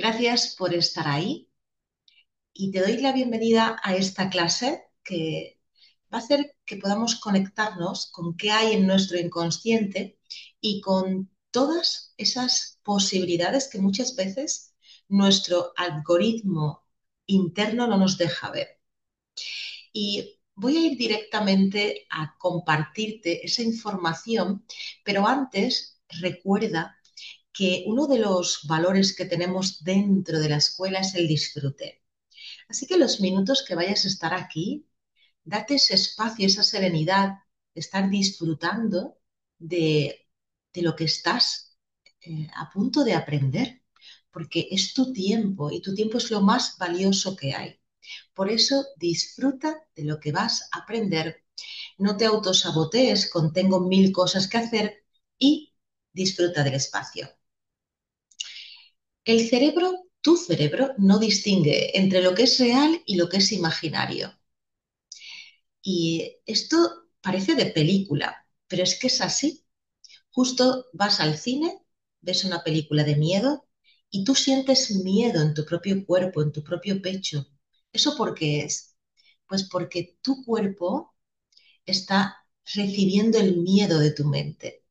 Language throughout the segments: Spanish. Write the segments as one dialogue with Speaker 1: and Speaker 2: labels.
Speaker 1: Gracias por estar ahí y te doy la bienvenida a esta clase que va a hacer que podamos conectarnos con qué hay en nuestro inconsciente y con todas esas posibilidades que muchas veces nuestro algoritmo interno no nos deja ver. Y voy a ir directamente a compartirte esa información, pero antes recuerda que uno de los valores que tenemos dentro de la escuela es el disfrute. Así que los minutos que vayas a estar aquí, date ese espacio, esa serenidad, de estar disfrutando de, de lo que estás a punto de aprender, porque es tu tiempo y tu tiempo es lo más valioso que hay. Por eso disfruta de lo que vas a aprender, no te autosabotees con tengo mil cosas que hacer y disfruta del espacio. El cerebro, tu cerebro, no distingue entre lo que es real y lo que es imaginario. Y esto parece de película, pero es que es así. Justo vas al cine, ves una película de miedo y tú sientes miedo en tu propio cuerpo, en tu propio pecho. ¿Eso por qué es? Pues porque tu cuerpo está recibiendo el miedo de tu mente.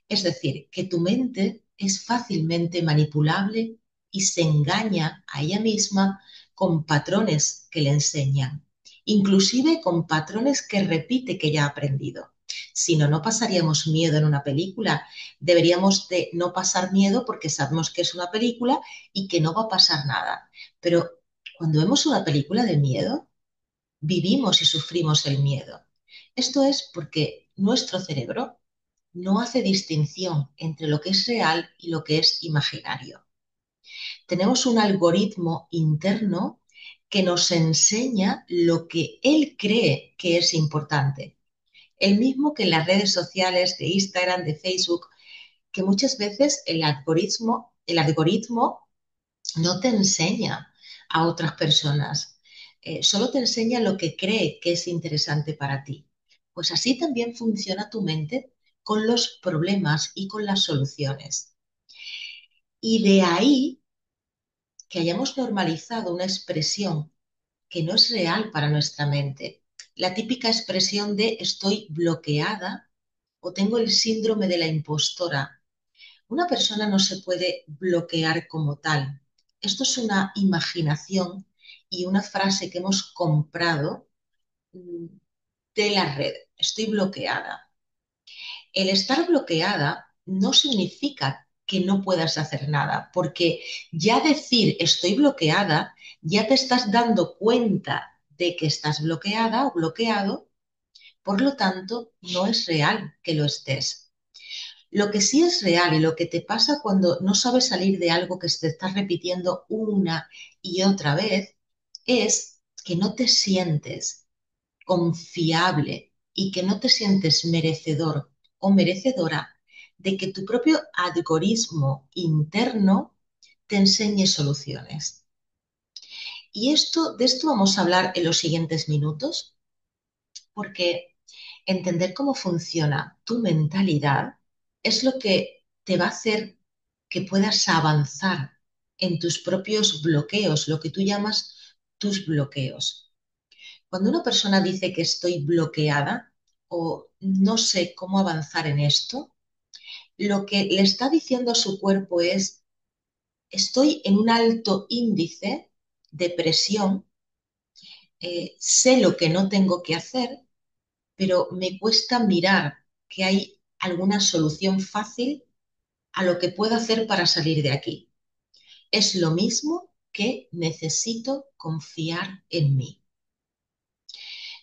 Speaker 1: Es decir, que tu mente es fácilmente manipulable y se engaña a ella misma con patrones que le enseñan, inclusive con patrones que repite que ya ha aprendido. Si no, no pasaríamos miedo en una película. Deberíamos de no pasar miedo porque sabemos que es una película y que no va a pasar nada. Pero cuando vemos una película de miedo, vivimos y sufrimos el miedo. Esto es porque nuestro cerebro no hace distinción entre lo que es real y lo que es imaginario. Tenemos un algoritmo interno que nos enseña lo que él cree que es importante. El mismo que en las redes sociales de Instagram, de Facebook, que muchas veces el algoritmo no te enseña a otras personas, solo te enseña lo que cree que es interesante para ti. Pues así también funciona tu mente con los problemas y con las soluciones. Y de ahí que hayamos normalizado una expresión que no es real para nuestra mente. La típica expresión de estoy bloqueada o tengo el síndrome de la impostora. Una persona no se puede bloquear como tal. Esto es una imaginación y una frase que hemos comprado de la red. Estoy bloqueada. El estar bloqueada no significa que no puedas hacer nada, porque ya decir estoy bloqueada, ya te estás dando cuenta de que estás bloqueada o bloqueado, por lo tanto, no es real que lo estés. Lo que sí es real y lo que te pasa cuando no sabes salir de algo que te estás repitiendo una y otra vez es que no te sientes confiable y que no te sientes merecedor o merecedora de que tu propio algoritmo interno te enseñe soluciones. De esto vamos a hablar en los siguientes minutos, porque entender cómo funciona tu mentalidad es lo que te va a hacer que puedas avanzar en tus propios bloqueos, lo que tú llamas tus bloqueos. Cuando una persona dice que estoy bloqueada o no sé cómo avanzar en esto, lo que le está diciendo a su cuerpo es, estoy en un alto índice de presión, sé lo que no tengo que hacer, pero me cuesta mirar que hay alguna solución fácil a lo que puedo hacer para salir de aquí. Es lo mismo que necesito confiar en mí.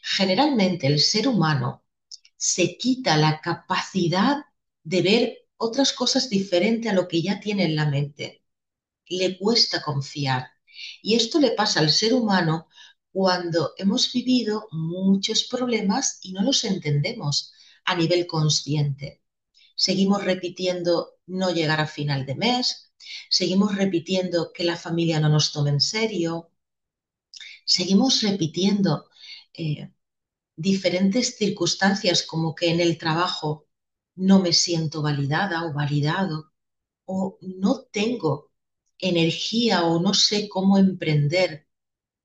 Speaker 1: Generalmente el ser humano se quita la capacidad de ver otras cosas diferentes a lo que ya tiene en la mente. Le cuesta confiar. Y esto le pasa al ser humano cuando hemos vivido muchos problemas y no los entendemos a nivel consciente. Seguimos repitiendo no llegar a final de mes, seguimos repitiendo que la familia no nos tome en serio, seguimos repitiendo eh, diferentes circunstancias como que en el trabajo no me siento validada o validado o no tengo energía o no sé cómo emprender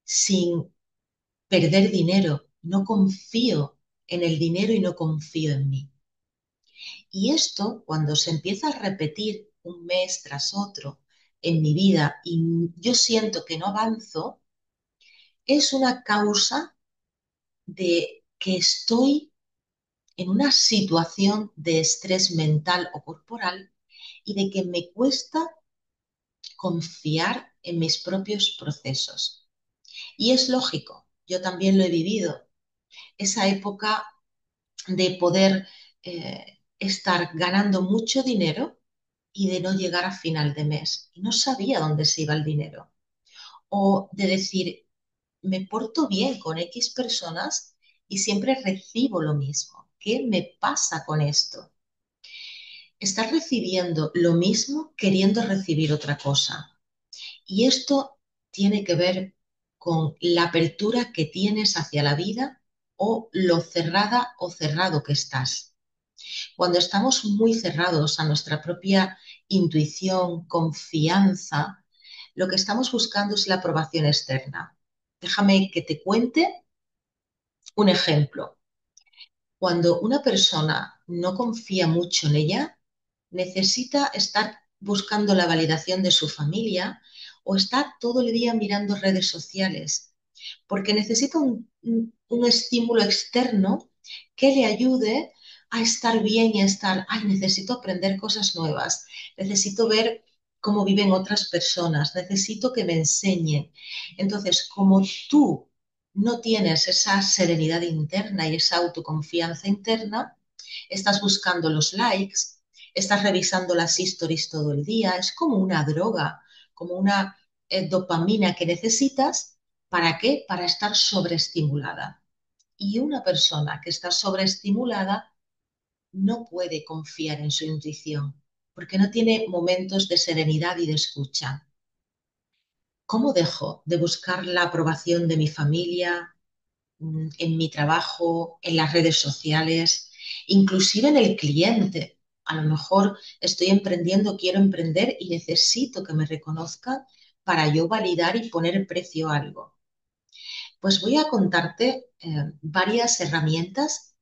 Speaker 1: sin perder dinero. No confío en el dinero y no confío en mí. Y esto, cuando se empieza a repetir un mes tras otro en mi vida y yo siento que no avanzo, es una causa de que estoy en una situación de estrés mental o corporal y de que me cuesta confiar en mis propios procesos. Y es lógico, yo también lo he vivido, esa época de poder estar ganando mucho dinero y de no llegar a final de mes. Y no sabía dónde se iba el dinero. O de decir, me porto bien con X personas y siempre recibo lo mismo. ¿Qué me pasa con esto? Estás recibiendo lo mismo queriendo recibir otra cosa. Y esto tiene que ver con la apertura que tienes hacia la vida o lo cerrada o cerrado que estás. Cuando estamos muy cerrados a nuestra propia intuición, confianza, lo que estamos buscando es la aprobación externa. Déjame que te cuente un ejemplo. Cuando una persona no confía mucho en ella, necesita estar buscando la validación de su familia o está todo el día mirando redes sociales, porque necesita un estímulo externo que le ayude a estar bien y a estar, ay, necesito aprender cosas nuevas, necesito ver cómo viven otras personas, necesito que me enseñen. Entonces, como tú no tienes esa serenidad interna y esa autoconfianza interna, estás buscando los likes, estás revisando las stories todo el día, es como una droga, como una dopamina que necesitas. ¿Para qué? Para estar sobreestimulada. Y una persona que está sobreestimulada no puede confiar en su intuición porque no tiene momentos de serenidad y de escucha. ¿Cómo dejo de buscar la aprobación de mi familia, en mi trabajo, en las redes sociales, inclusive en el cliente? A lo mejor estoy emprendiendo, quiero emprender y necesito que me reconozcan para yo validar y poner precio a algo. Pues voy a contarte varias herramientas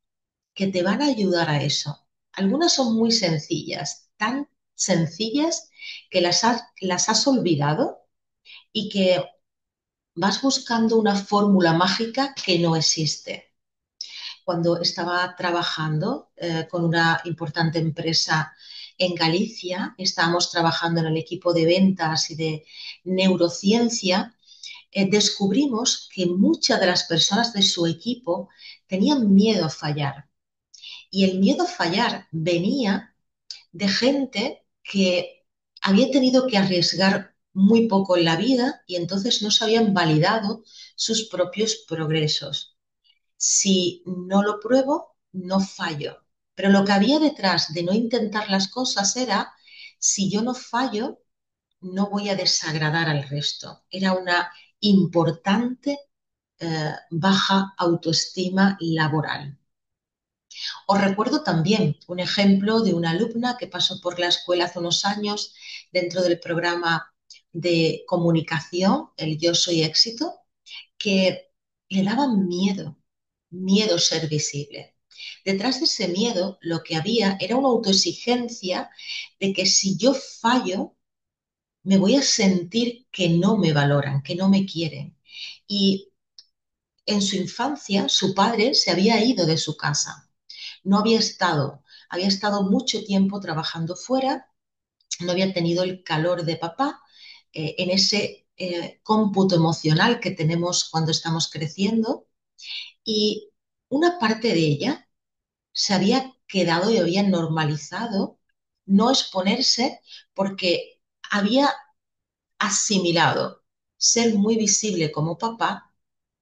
Speaker 1: que te van a ayudar a eso. Algunas son muy sencillas, tan sencillas que las has olvidado y que vas buscando una fórmula mágica que no existe. Cuando estaba trabajando con una importante empresa en Galicia, estábamos trabajando en el equipo de ventas y de neurociencia, descubrimos que muchas de las personas de su equipo tenían miedo a fallar. Y el miedo a fallar venía de gente que había tenido que arriesgar muy poco en la vida y entonces no se habían validado sus propios progresos. Si no lo pruebo, no fallo. Pero lo que había detrás de no intentar las cosas era, si yo no fallo, no voy a desagradar al resto. Era una importante baja autoestima laboral. Os recuerdo también un ejemplo de una alumna que pasó por la escuela hace unos años dentro del programa de comunicación, el Yo Soy Éxito, que le daba miedo, miedo ser visible. Detrás de ese miedo lo que había era una autoexigencia de que si yo fallo, me voy a sentir que no me valoran, que no me quieren. Y en su infancia, su padre se había ido de su casa. No había estado mucho tiempo trabajando fuera, no había tenido el calor de papá en ese cómputo emocional que tenemos cuando estamos creciendo y una parte de ella se había quedado y había normalizado no exponerse porque había asimilado ser muy visible como papá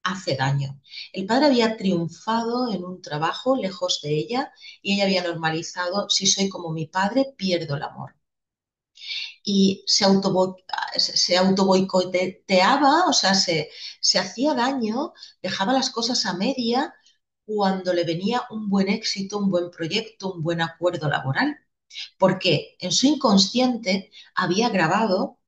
Speaker 1: hace daño. El padre había triunfado en un trabajo lejos de ella y ella había normalizado, si soy como mi padre, pierdo el amor. Y se auto boicoteaba, o sea, se hacía daño, dejaba las cosas a media cuando le venía un buen éxito, un buen proyecto, un buen acuerdo laboral, porque en su inconsciente había grabado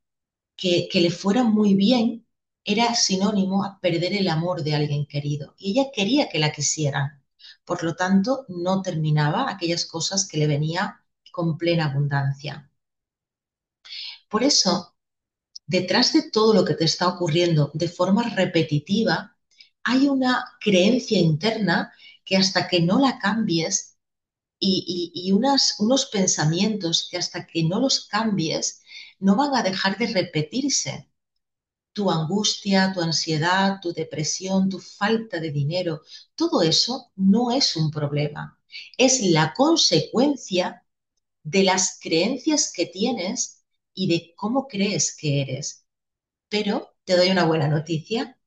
Speaker 1: que le fuera muy bien era sinónimo a perder el amor de alguien querido. Y ella quería que la quisieran. Por lo tanto, no terminaba aquellas cosas que le venía con plena abundancia. Por eso, detrás de todo lo que te está ocurriendo de forma repetitiva, hay una creencia interna que hasta que no la cambies y unos pensamientos que hasta que no los cambies no van a dejar de repetirse. Tu angustia, tu ansiedad, tu depresión, tu falta de dinero, todo eso no es un problema. Es la consecuencia de las creencias que tienes y de cómo crees que eres. Pero te doy una buena noticia,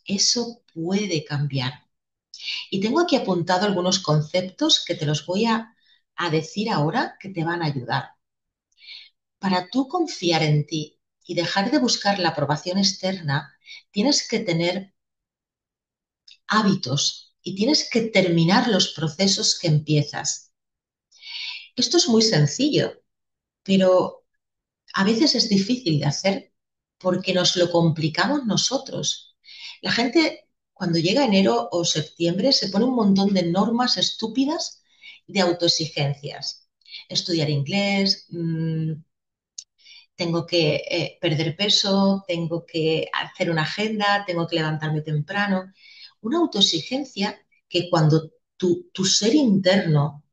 Speaker 1: eso puede cambiar. Y tengo aquí apuntado algunos conceptos que te los voy a decir ahora que te van a ayudar. Para tú confiar en ti y dejar de buscar la aprobación externa, tienes que tener hábitos y tienes que terminar los procesos que empiezas. Esto es muy sencillo, pero a veces es difícil de hacer porque nos lo complicamos nosotros. La gente cuando llega enero o septiembre se pone un montón de normas estúpidas de autoexigencias. Estudiar inglés, tengo que perder peso, tengo que hacer una agenda, tengo que levantarme temprano. Una autoexigencia que cuando tu ser interno,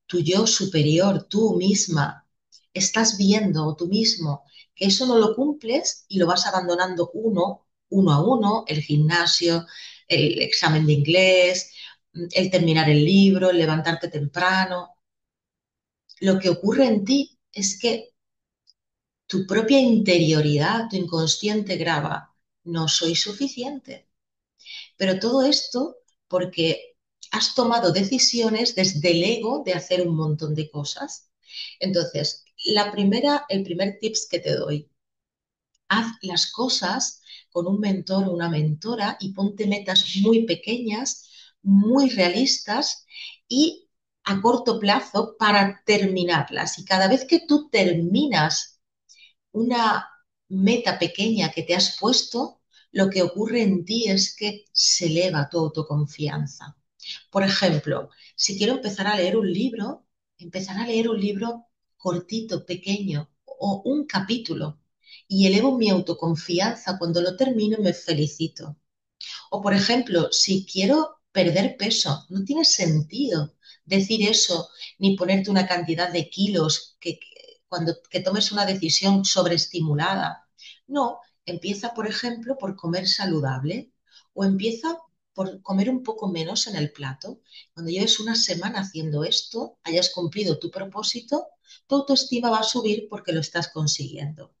Speaker 1: tu yo superior, tú misma, estás viendo o tú mismo que eso no lo cumples y lo vas abandonando uno a uno, el gimnasio, el examen de inglés, el terminar el libro, el levantarte temprano. Lo que ocurre en ti es que tu propia interioridad, tu inconsciente graba, no soy suficiente. Pero todo esto porque has tomado decisiones desde el ego de hacer un montón de cosas. Entonces, el primer tips que te doy, haz las cosas con un mentor o una mentora y ponte metas muy pequeñas, muy realistas y a corto plazo para terminarlas. Y cada vez que tú terminas una meta pequeña que te has puesto, lo que ocurre en ti es que se eleva tu autoconfianza. Por ejemplo, si quiero empezar a leer un libro, empezar a leer un libro cortito, pequeño o un capítulo y elevo mi autoconfianza. Cuando lo termino me felicito. O, por ejemplo, si quiero perder peso, no tiene sentido decir eso ni ponerte una cantidad de kilos cuando que tomes una decisión sobreestimulada. No, empieza, por ejemplo, por comer saludable o empieza por comer un poco menos en el plato. Cuando lleves una semana haciendo esto, hayas cumplido tu propósito, tu autoestima va a subir porque lo estás consiguiendo.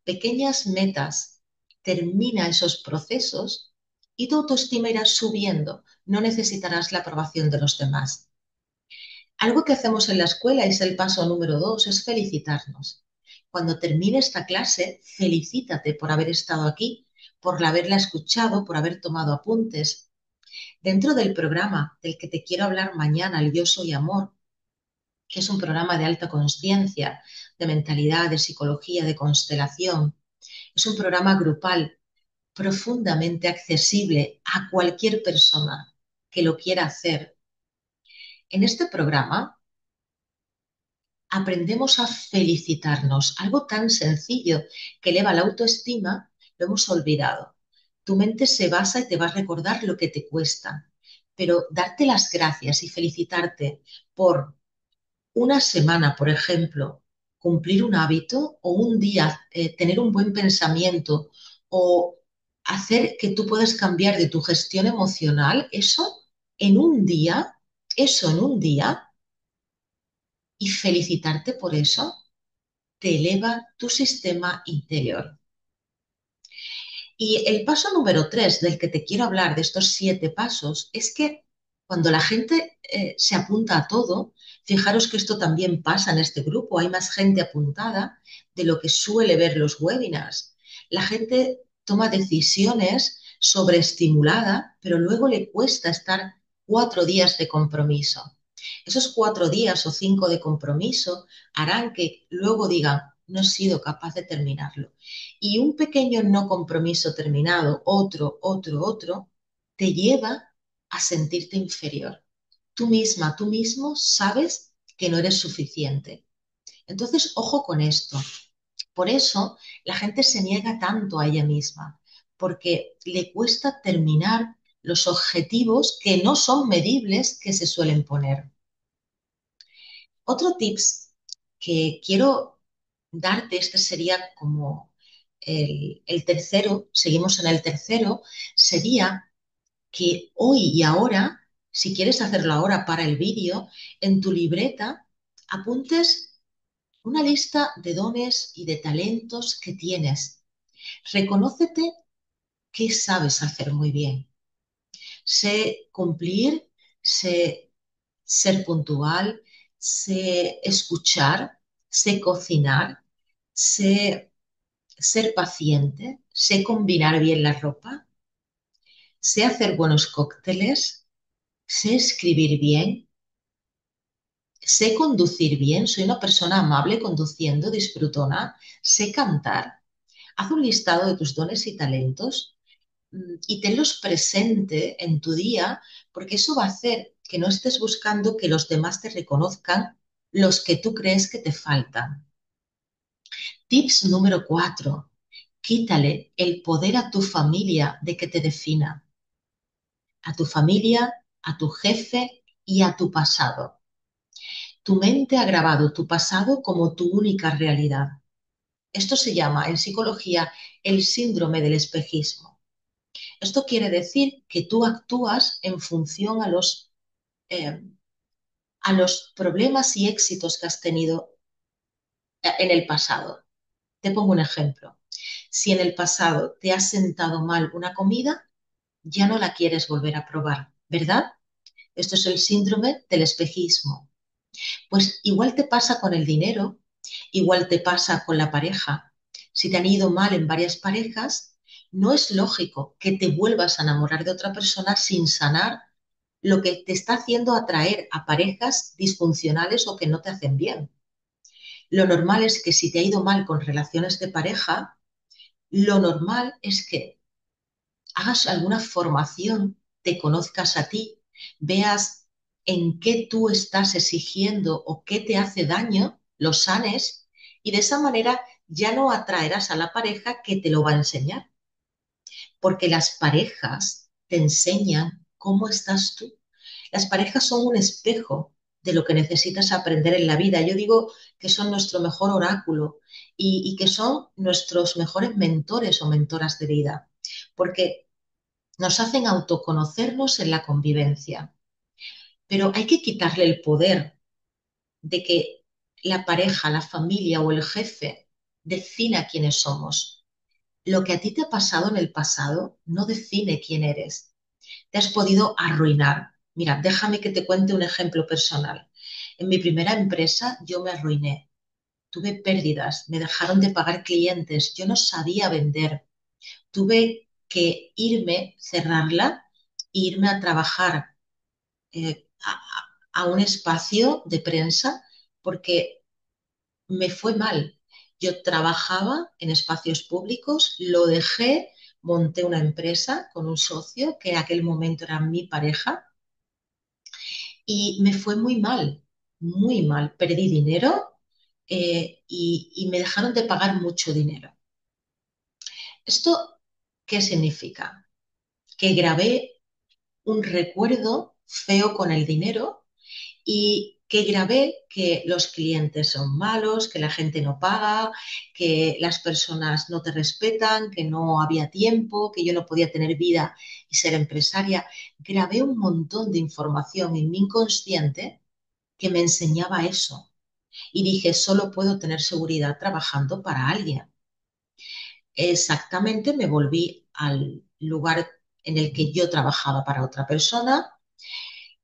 Speaker 1: Pequeñas metas, termina esos procesos y tu autoestima irá subiendo. No necesitarás la aprobación de los demás. Algo que hacemos en la escuela es el paso número 2, es felicitarnos. Cuando termine esta clase, felicítate por haber estado aquí, por haberla escuchado, por haber tomado apuntes. Dentro del programa del que te quiero hablar mañana, el Yo Soy Amor, que es un programa de alta conciencia, de mentalidad, de psicología, de constelación, es un programa grupal profundamente accesible a cualquier persona que lo quiera hacer. En este programa aprendemos a felicitarnos, algo tan sencillo que eleva la autoestima, lo hemos olvidado. Tu mente se basa y te va a recordar lo que te cuesta, pero darte las gracias y felicitarte por una semana, por ejemplo, cumplir un hábito o un día tener un buen pensamiento o hacer que tú puedas cambiar de tu gestión emocional, en un día, eso en un día, y felicitarte por eso, te eleva tu sistema interior. Y el paso número 3 del que te quiero hablar, de estos 7 pasos, es que cuando la gente se apunta a todo, fijaros que esto también pasa en este grupo, hay más gente apuntada de lo que suele ver los webinars. La gente toma decisiones sobreestimulada, pero luego le cuesta estar 4 días de compromiso. Esos 4 días o 5 de compromiso harán que luego digan, no he sido capaz de terminarlo. Y un pequeño no compromiso terminado, otro, te lleva a sentirte inferior. Tú misma, tú mismo sabes que no eres suficiente. Entonces, ojo con esto. Por eso la gente se niega tanto a ella misma, porque le cuesta terminar los objetivos que no son medibles que se suelen poner. Otro tips que quiero darte, este sería como el tercero, seguimos en el tercero, sería que hoy y ahora, si quieres hacerlo ahora para el vídeo, en tu libreta apuntes una lista de dones y de talentos que tienes. Reconócete qué sabes hacer muy bien. Sé cumplir, sé ser puntual, sé escuchar, sé cocinar, sé ser paciente, sé combinar bien la ropa, sé hacer buenos cócteles, sé escribir bien, sé conducir bien, soy una persona amable conduciendo, disfrutona, sé cantar. Haz un listado de tus dones y talentos y tenlos presente en tu día, porque eso va a hacer que no estés buscando que los demás te reconozcan los que tú crees que te faltan. Tips número 4. Quítale el poder a tu familia de que te defina, a tu familia, a tu jefe y a tu pasado. Tu mente ha grabado tu pasado como tu única realidad. Esto se llama en psicología el síndrome del espejismo. Esto quiere decir que tú actúas en función eh, a los problemas y éxitos que has tenido en el pasado. Te pongo un ejemplo. Si en el pasado te has sentado mal una comida, ya no la quieres volver a probar, ¿verdad? Esto es el síndrome del espejismo. Pues igual te pasa con el dinero, igual te pasa con la pareja. Si te han ido mal en varias parejas, no es lógico que te vuelvas a enamorar de otra persona sin sanar lo que te está haciendo atraer a parejas disfuncionales o que no te hacen bien. Lo normal es que si te ha ido mal con relaciones de pareja, lo normal es que hagas alguna formación, te conozcas a ti, veas en qué tú estás exigiendo o qué te hace daño, lo sanes y de esa manera ya no atraerás a la pareja que te lo va a enseñar, porque las parejas te enseñan cómo estás tú. Las parejas son un espejo de lo que necesitas aprender en la vida. Yo digo que son nuestro mejor oráculo y que son nuestros mejores mentores o mentoras de vida, porque nos hacen autoconocernos en la convivencia. Pero hay que quitarle el poder de que la pareja, la familia o el jefe defina quiénes somos. Lo que a ti te ha pasado en el pasado no define quién eres. Te has podido arruinar. Mira, déjame que te cuente un ejemplo personal. En mi primera empresa yo me arruiné. Tuve pérdidas, me dejaron de pagar clientes, yo no sabía vender. Tuve que irme, cerrarla e irme a trabajar a un espacio de prensa porque me fue mal. Yo trabajaba en espacios públicos, lo dejé, monté una empresa con un socio que en aquel momento era mi pareja y me fue muy mal, muy mal. Perdí dinero y me dejaron de pagar mucho dinero. ¿Esto qué significa? Que grabé un recuerdo feo con el dinero y que grabé que los clientes son malos, que la gente no paga, que las personas no te respetan, que no había tiempo, que yo no podía tener vida y ser empresaria. Grabé un montón de información en mi inconsciente que me enseñaba eso. Y dije, solo puedo tener seguridad trabajando para alguien. Exactamente, me volví al lugar en el que yo trabajaba para otra persona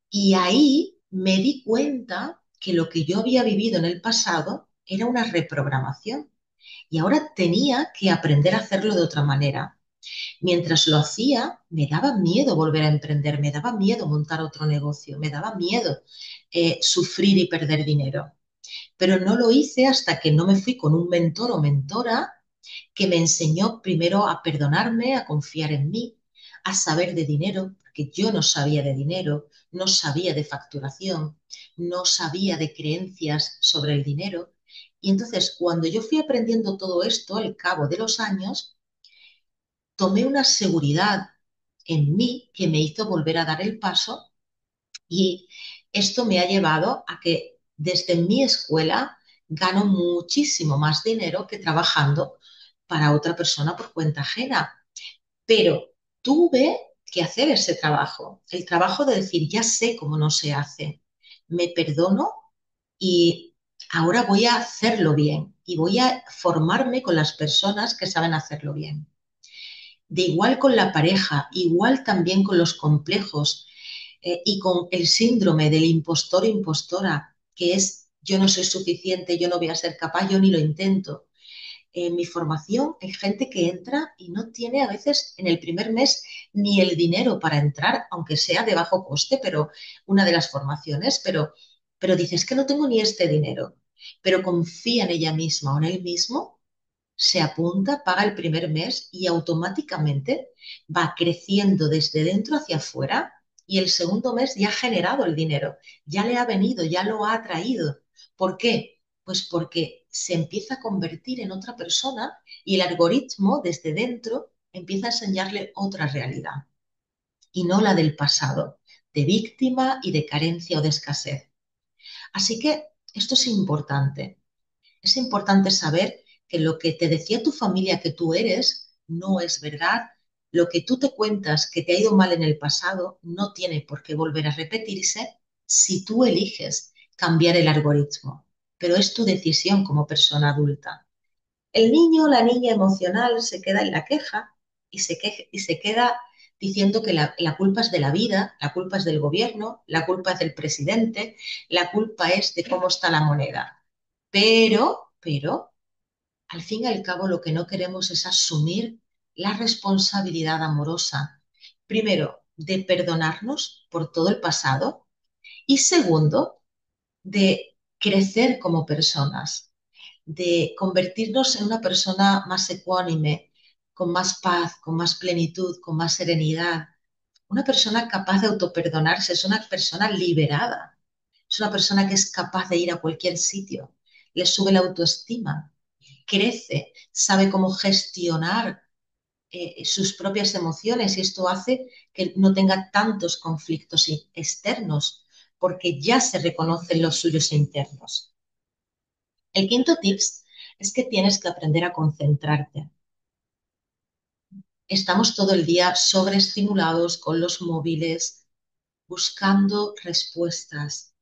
Speaker 1: y ahí me di cuenta que lo que yo había vivido en el pasado era una reprogramación y ahora tenía que aprender a hacerlo de otra manera. Mientras lo hacía, me daba miedo volver a emprender, me daba miedo montar otro negocio, me daba miedo sufrir y perder dinero. Pero no lo hice hasta que no me fui con un mentor o mentora que me enseñó primero a perdonarme, a confiar en mí, a saber de dinero, porque yo no sabía de dinero, no sabía de facturación, no sabía de creencias sobre el dinero. Y entonces, cuando yo fui aprendiendo todo esto, al cabo de los años, tomé una seguridad en mí que me hizo volver a dar el paso y esto me ha llevado a que desde mi escuela gano muchísimo más dinero que trabajando para otra persona por cuenta ajena. Pero tuve que hacer ese trabajo, el trabajo de decir, ya sé cómo no se hace, me perdono y ahora voy a hacerlo bien y voy a formarme con las personas que saben hacerlo bien. De igual con la pareja, igual también con los complejos y con el síndrome del impostor o impostora, que es yo no soy suficiente, yo no voy a ser capaz, yo ni lo intento. En mi formación hay gente que entra y no tiene a veces en el primer mes ni el dinero para entrar, aunque sea de bajo coste, pero una de las formaciones, pero dices que no tengo ni este dinero, pero confía en ella misma o en él mismo, se apunta, paga el primer mes y automáticamente va creciendo desde dentro hacia afuera y el segundo mes ya ha generado el dinero, ya le ha venido, ya lo ha atraído. ¿Por qué? Pues porque se empieza a convertir en otra persona y el algoritmo desde dentro empieza a enseñarle otra realidad y no la del pasado, de víctima y de carencia o de escasez. Así que esto es importante. Es importante saber que lo que te decía tu familia que tú eres no es verdad. Lo que tú te cuentas que te ha ido mal en el pasado no tiene por qué volver a repetirse si tú eliges cambiar el algoritmo. Pero es tu decisión como persona adulta. El niño o la niña emocional se queda en la queja y se queda diciendo que la culpa es de la vida, la culpa es del gobierno, la culpa es del presidente, la culpa es de cómo está la moneda. Pero, al fin y al cabo, lo que no queremos es asumir la responsabilidad amorosa, primero, de perdonarnos por todo el pasado y segundo, de crecer como personas, de convertirnos en una persona más ecuánime, con más paz, con más plenitud, con más serenidad. Una persona capaz de autoperdonarse es una persona liberada, es una persona que es capaz de ir a cualquier sitio, le sube la autoestima, crece, sabe cómo gestionar sus propias emociones y esto hace que no tenga tantos conflictos externos porque ya se reconocen los suyos internos. El quinto tips es que tienes que aprender a concentrarte. Estamos todo el día sobreestimulados con los móviles, buscando respuestas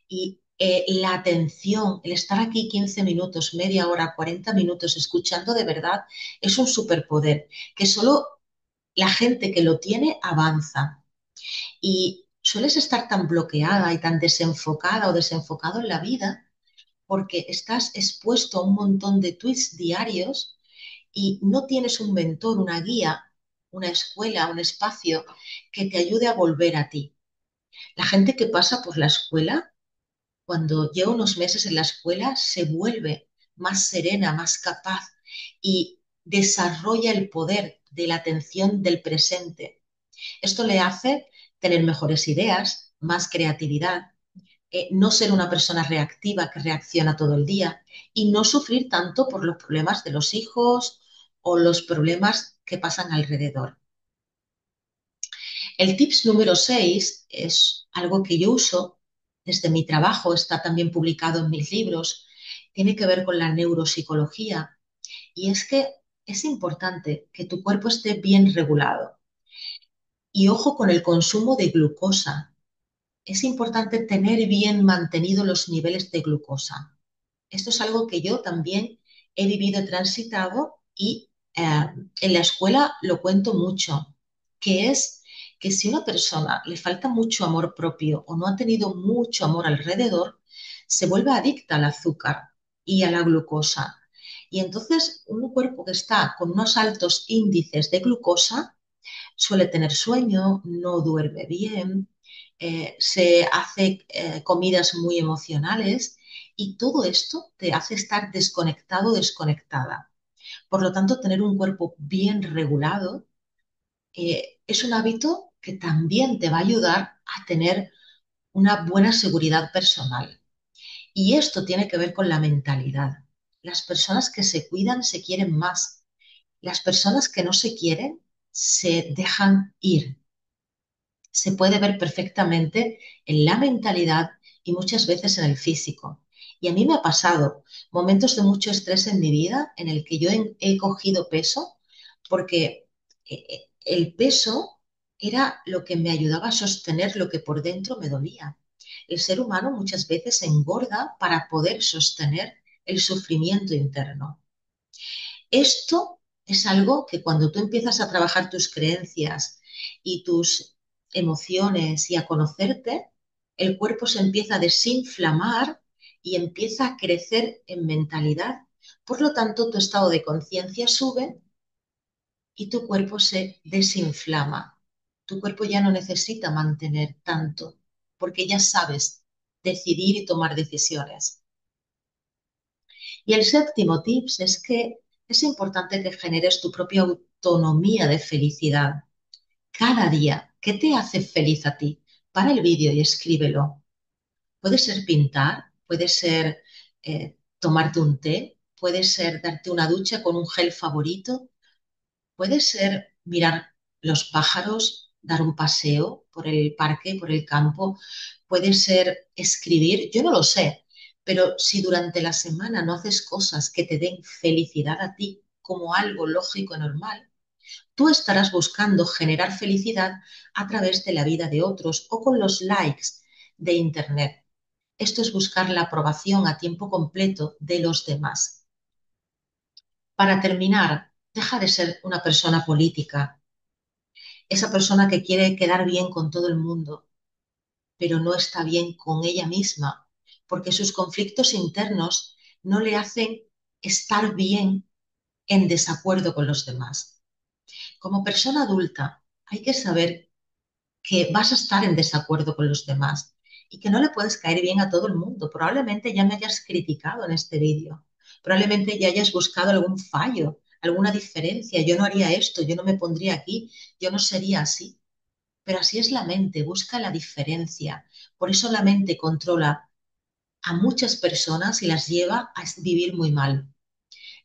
Speaker 1: y la atención, el estar aquí 15 minutos, media hora, 40 minutos escuchando de verdad es un superpoder que solo la gente que lo tiene avanza. Y sueles estar tan bloqueada y tan desenfocada o desenfocado en la vida porque estás expuesto a un montón de tweets diarios y no tienes un mentor, una guía, una escuela, un espacio que te ayude a volver a ti. La gente que pasa por la escuela, cuando lleva unos meses en la escuela, se vuelve más serena, más capaz y desarrolla el poder de la atención del presente. Esto le hace tener mejores ideas, más creatividad, no ser una persona reactiva que reacciona todo el día y no sufrir tanto por los problemas de los hijos o los problemas que pasan alrededor. El tips número 6 es algo que yo uso desde mi trabajo, está también publicado en mis libros, tiene que ver con la neuropsicología y es que es importante que tu cuerpo esté bien regulado. Y ojo con el consumo de glucosa. Es importante tener bien mantenidos los niveles de glucosa. Esto es algo que yo también he vivido, he transitado y en la escuela lo cuento mucho, que es que si a una persona le falta mucho amor propio o no ha tenido mucho amor alrededor, se vuelve adicta al azúcar y a la glucosa. Y entonces un cuerpo que está con unos altos índices de glucosa suele tener sueño, no duerme bien, se hace comidas muy emocionales Y todo esto te hace estar desconectado, desconectada. Por lo tanto, tener un cuerpo bien regulado es un hábito que también te va a ayudar a tener una buena seguridad personal. Y esto tiene que ver con la mentalidad. Las personas que se cuidan se quieren más. Las personas que no se quieren se dejan ir. Se puede ver perfectamente en la mentalidad y muchas veces en el físico. Y a mí me ha pasado momentos de mucho estrés en mi vida en el que yo he cogido peso porque el peso era lo que me ayudaba a sostener lo que por dentro me dolía. El ser humano muchas veces engorda para poder sostener el sufrimiento interno. Esto es algo que cuando tú empiezas a trabajar tus creencias y tus emociones y a conocerte, el cuerpo se empieza a desinflamar y empieza a crecer en mentalidad. Por lo tanto, tu estado de conciencia sube y tu cuerpo se desinflama. Tu cuerpo ya no necesita mantener tanto porque ya sabes decidir y tomar decisiones. Y el séptimo tips es que es importante que generes tu propia autonomía de felicidad. Cada día, ¿qué te hace feliz a ti? Para el vídeo y escríbelo. Puede ser pintar, puede ser tomarte un té, puede ser darte una ducha con un gel favorito, puede ser mirar los pájaros, dar un paseo por el parque, por el campo, puede ser escribir, yo no lo sé, pero si durante la semana no haces cosas que te den felicidad a ti como algo lógico y normal, tú estarás buscando generar felicidad a través de la vida de otros o con los likes de Internet. Esto es buscar la aprobación a tiempo completo de los demás. Para terminar, deja de ser una persona política, esa persona que quiere quedar bien con todo el mundo, pero no está bien con ella misma, porque sus conflictos internos no le hacen estar bien en desacuerdo con los demás. Como persona adulta, hay que saber que vas a estar en desacuerdo con los demás y que no le puedes caer bien a todo el mundo. Probablemente ya me hayas criticado en este vídeo, probablemente ya hayas buscado algún fallo, alguna diferencia. Yo no haría esto, yo no me pondría aquí, yo no sería así. Pero así es la mente, busca la diferencia. Por eso la mente controla a muchas personas y las lleva a vivir muy mal.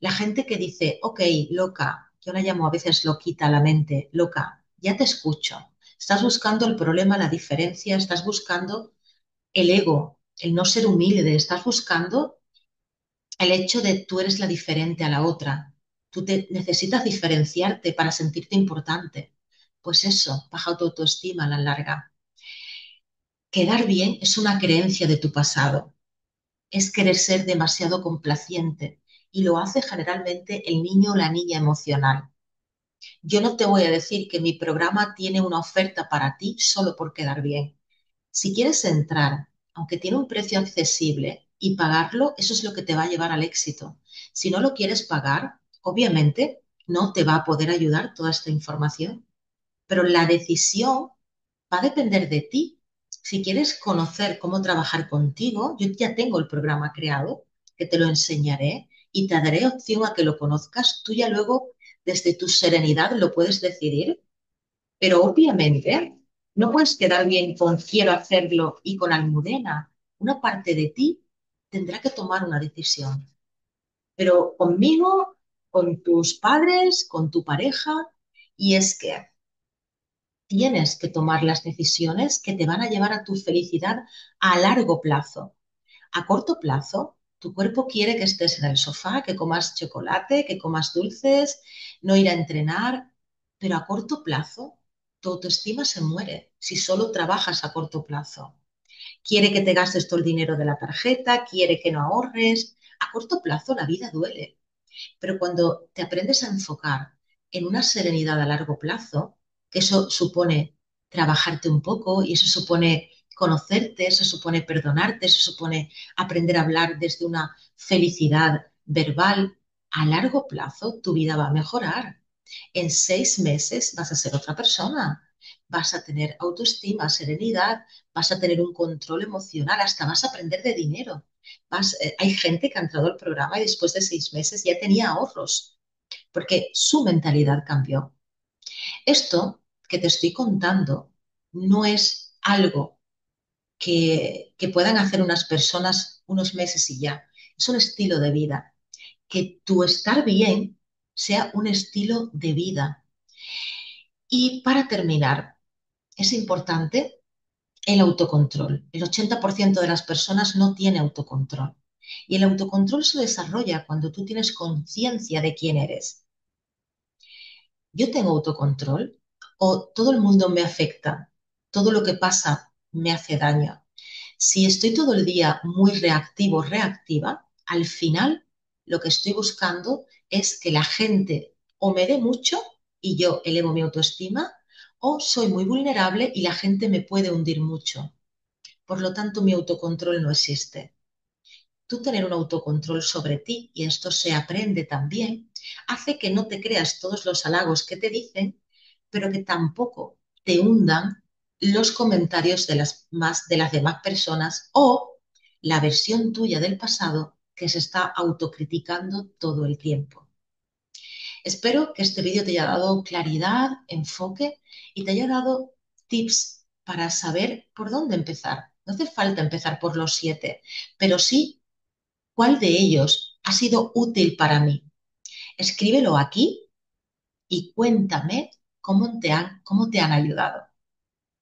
Speaker 1: La gente que dice, ok, loca, yo la llamo a veces loquita a la mente, loca, ya te escucho. Estás buscando el problema, la diferencia, estás buscando el ego, el no ser humilde, estás buscando el hecho de tú eres la diferente a la otra. Tú necesitas diferenciarte para sentirte importante. Pues eso, baja tu autoestima a la larga. Quedar bien es una creencia de tu pasado, es querer ser demasiado complaciente y lo hace generalmente el niño o la niña emocional. Yo no te voy a decir que mi programa tiene una oferta para ti solo por quedar bien. Si quieres entrar, aunque tiene un precio accesible y pagarlo, eso es lo que te va a llevar al éxito. Si no lo quieres pagar, obviamente no te va a poder ayudar toda esta información, pero la decisión va a depender de ti. Si quieres conocer cómo trabajar contigo, yo ya tengo el programa creado, que te lo enseñaré y te daré opción a que lo conozcas. Tú ya luego, desde tu serenidad, lo puedes decidir, pero obviamente no puedes quedar bien con quiero hacerlo y con Almudena. Una parte de ti tendrá que tomar una decisión, pero conmigo, con tus padres, con tu pareja, y es que tienes que tomar las decisiones que te van a llevar a tu felicidad a largo plazo. A corto plazo, tu cuerpo quiere que estés en el sofá, que comas chocolate, que comas dulces, no ir a entrenar, pero a corto plazo, tu autoestima se muere si solo trabajas a corto plazo. Quiere que te gastes todo el dinero de la tarjeta, quiere que no ahorres. A corto plazo la vida duele, pero cuando te aprendes a enfocar en una serenidad a largo plazo, que eso supone trabajarte un poco y eso supone conocerte, eso supone perdonarte, eso supone aprender a hablar desde una felicidad verbal, a largo plazo tu vida va a mejorar. En 6 meses vas a ser otra persona. vas a tener autoestima, serenidad, vas a tener un control emocional, hasta vas a aprender de dinero. Hay gente que ha entrado al programa y después de 6 meses ya tenía ahorros, porque su mentalidad cambió. Esto que te estoy contando no es algo que puedan hacer unas personas unos meses y ya. Es un estilo de vida. Que tu estar bien sea un estilo de vida. Y para terminar, es importante el autocontrol. El 80% de las personas no tiene autocontrol. Y el autocontrol se desarrolla cuando tú tienes conciencia de quién eres. ¿Yo tengo autocontrol o todo el mundo me afecta? Todo lo que pasa me hace daño. Si estoy todo el día muy reactivo, reactiva, al final lo que estoy buscando es que la gente o me dé mucho y yo elevo mi autoestima, o soy muy vulnerable y la gente me puede hundir mucho. Por lo tanto, mi autocontrol no existe. Tú tener un autocontrol sobre ti, y esto se aprende también, hace que no te creas todos los halagos que te dicen, pero que tampoco te hundan los comentarios de las demás personas o la versión tuya del pasado que se está autocriticando todo el tiempo. Espero que este vídeo te haya dado claridad, enfoque y te haya dado tips para saber por dónde empezar. No hace falta empezar por los 7, pero sí cuál de ellos ha sido útil para mí. Escríbelo aquí y cuéntame cómo te han ayudado.